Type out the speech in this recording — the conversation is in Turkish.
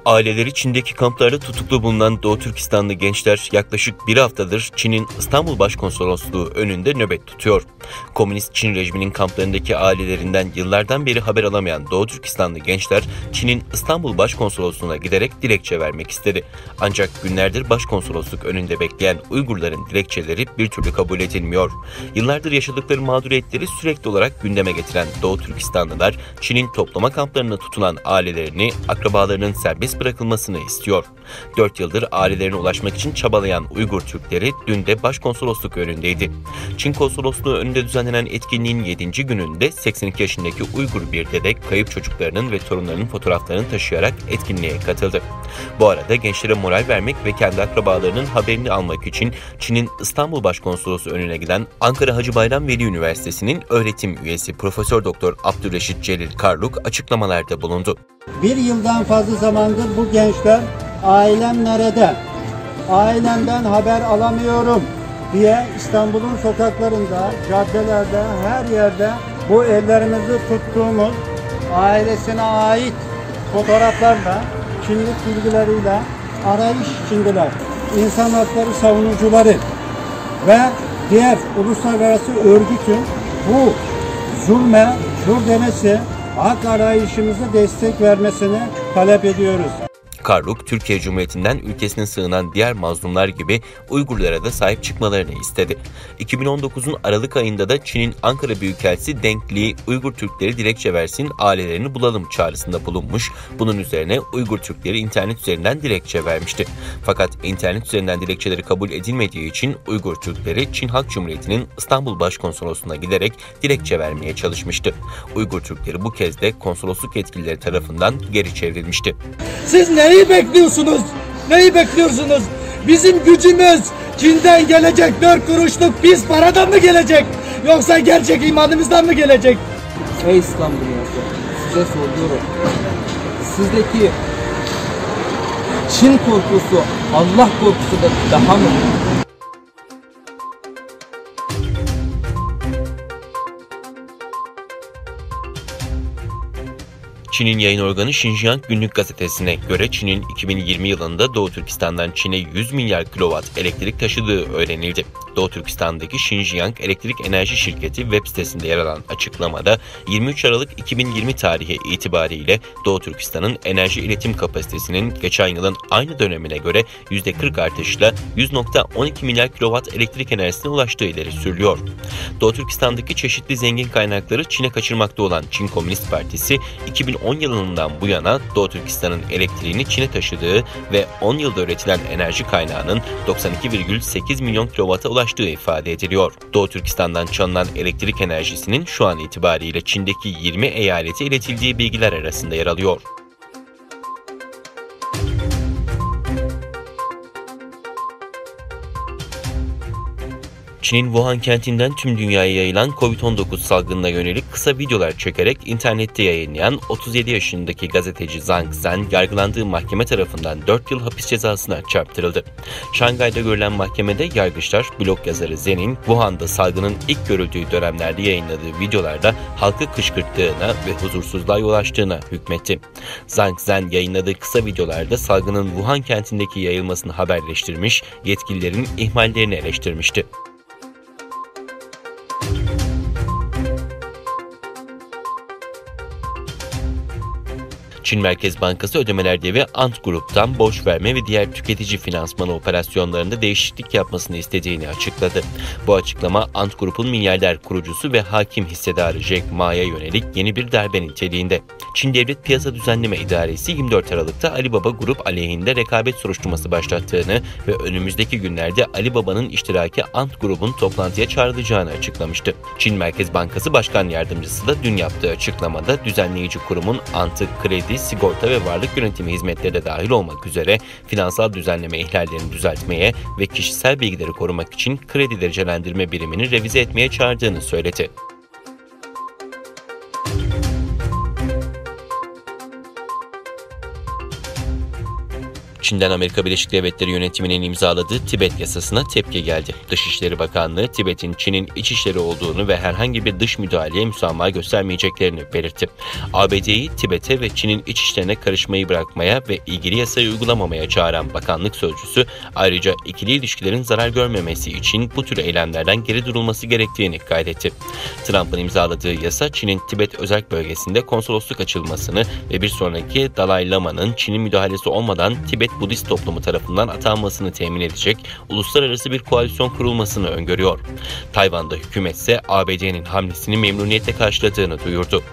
Aileleri Çin'deki kamplarda tutuklu bulunan Doğu Türkistanlı gençler yaklaşık bir haftadır Çin'in İstanbul Başkonsolosluğu önünde nöbet tutuyor. Komünist Çin rejiminin kamplarındaki ailelerinden yıllardan beri haber alamayan Doğu Türkistanlı gençler Çin'in İstanbul Başkonsolosluğu'na giderek dilekçe vermek istedi. Ancak günlerdir başkonsolosluk önünde bekleyen Uygurların dilekçeleri bir türlü kabul edilmiyor. Yıllardır yaşadıkları mağduriyetleri sürekli olarak gündeme getiren Doğu Türkistanlılar Çin'in toplama kamplarına tutulan ailelerini, akrabalarının serbest bırakılmasını istiyor. 4 yıldır ailelerine ulaşmak için çabalayan Uygur Türkleri dün de başkonsolosluk önündeydi. Çin konsolosluğu önünde düzenlenen etkinliğin 7. gününde 82 yaşındaki Uygur bir dede kayıp çocuklarının ve torunlarının fotoğraflarını taşıyarak etkinliğe katıldı. Bu arada gençlere moral vermek ve kendi akrabalarının haberini almak için Çin'in İstanbul Başkonsolosu önüne giden Ankara Hacı Bayram Veli Üniversitesi'nin öğretim üyesi Profesör Doktor Abdülreşit Celil Karluk açıklamalarda bulundu. Bir yıldan fazla zamandır bu gençler ailem nerede, ailemden haber alamıyorum diye İstanbul'un sokaklarında, caddelerde, her yerde bu ellerimizi tuttuğumuz ailesine ait fotoğraflarla, kimlik bilgileriyle arayış içindeler. İnsan hakları savunucuları ve diğer uluslararası örgütün bu zulme dur demesi, hak arayışımıza destek vermesini talep ediyoruz. Karluk, Türkiye Cumhuriyeti'nden ülkesine sığınan diğer mazlumlar gibi Uygurlara da sahip çıkmalarını istedi. 2019'un Aralık ayında da Çin'in Ankara Büyükelçisi Deng Li, Uygur Türkleri dilekçe versin, ailelerini bulalım çağrısında bulunmuş. Bunun üzerine Uygur Türkleri internet üzerinden dilekçe vermişti. Fakat internet üzerinden dilekçeleri kabul edilmediği için Uygur Türkleri Çin Halk Cumhuriyeti'nin İstanbul Başkonsolosluğu'na giderek dilekçe vermeye çalışmıştı. Uygur Türkleri bu kez de konsolosluk yetkilileri tarafından geri çevrilmişti. Siz neyi bekliyorsunuz? Neyi bekliyorsunuz? Bizim gücümüz Çin'den gelecek 4 kuruşluk pis paradan mı gelecek? Yoksa gerçek imanımızdan mı gelecek? Ey İslam dünyası, size soruyorum. Sizdeki Çin korkusu Allah korkusu da daha mı? Çin'in yayın organı Xinjiang Günlük Gazetesi'ne göre Çin'in 2020 yılında Doğu Türkistan'dan Çin'e 100 milyar kilowatt elektrik taşıdığı öğrenildi. Doğu Türkistan'daki Xinjiang Elektrik Enerji Şirketi web sitesinde yer alan açıklamada 23 Aralık 2020 tarihi itibariyle Doğu Türkistan'ın enerji iletim kapasitesinin geçen yılın aynı dönemine göre %40 artışla 100.12 milyar kilowatt elektrik enerjisine ulaştığı ileri sürülüyor. Doğu Türkistan'daki çeşitli zengin kaynakları Çin'e kaçırmakta olan Çin Komünist Partisi 2010 yılından bu yana Doğu Türkistan'ın elektriğini Çin'e taşıdığı ve 10 yılda üretilen enerji kaynağının 92,8 milyon kilowatta ulaştığı ifade ediliyor. Doğu Türkistan'dan çalınan elektrik enerjisinin şu an itibariyle Çin'deki 20 eyalete iletildiği bilgiler arasında yer alıyor. Çin'in Wuhan kentinden tüm dünyaya yayılan Covid-19 salgınına yönelik kısa videolar çekerek internette yayınlayan 37 yaşındaki gazeteci Zhang Zhen yargılandığı mahkeme tarafından 4 yıl hapis cezasına çarptırıldı. Şangay'da görülen mahkemede yargıçlar blog yazarı Zhen'in Wuhan'da salgının ilk görüldüğü dönemlerde yayınladığı videolarda halkı kışkırttığına ve huzursuzluğa yol açtığına hükmetti. Zhang Zhen yayınladığı kısa videolarda salgının Wuhan kentindeki yayılmasını haberleştirmiş, yetkililerin ihmallerini eleştirmişti. Çin Merkez Bankası ödemeler devi Ant Group'tan borç verme ve diğer tüketici finansmanı operasyonlarında değişiklik yapmasını istediğini açıkladı. Bu açıklama Ant Group'un milyarder kurucusu ve hakim hissedarı Jack Ma'ya yönelik yeni bir darbe niteliğinde. Çin Devlet Piyasa Düzenleme İdaresi 24 Aralık'ta Alibaba Grup aleyhinde rekabet soruşturması başlattığını ve önümüzdeki günlerde Alibaba'nın iştiraki Ant Group'un toplantıya çağrılacağını açıklamıştı. Çin Merkez Bankası Başkan Yardımcısı da dün yaptığı açıklamada düzenleyici kurumun Ant'ı kredi, sigorta ve varlık yönetimi hizmetleri de dahil olmak üzere finansal düzenleme ihlallerini düzeltmeye ve kişisel bilgileri korumak için kredi derecelendirme birimini revize etmeye çağırdığını söyledi. Çin'den Amerika Birleşik Devletleri yönetiminin imzaladığı Tibet yasasına tepki geldi. Dışişleri Bakanlığı, Tibet'in Çin'in iç işleri olduğunu ve herhangi bir dış müdahaleye müsamaha göstermeyeceklerini belirtti. ABD'yi Tibet'e ve Çin'in iç işlerine karışmayı bırakmaya ve ilgili yasayı uygulamamaya çağıran bakanlık sözcüsü, ayrıca ikili ilişkilerin zarar görmemesi için bu tür eylemlerden geri durulması gerektiğini kaydetti. Trump'ın imzaladığı yasa, Çin'in Tibet özerk bölgesinde konsolosluk açılmasını ve bir sonraki Dalai Lama'nın Çin'in müdahalesi olmadan Tibet Budist toplumu tarafından atanmasını temin edecek uluslararası bir koalisyon kurulmasını öngörüyor. Tayvan'da hükümet ise ABD'nin hamlesini memnuniyetle karşıladığını duyurdu.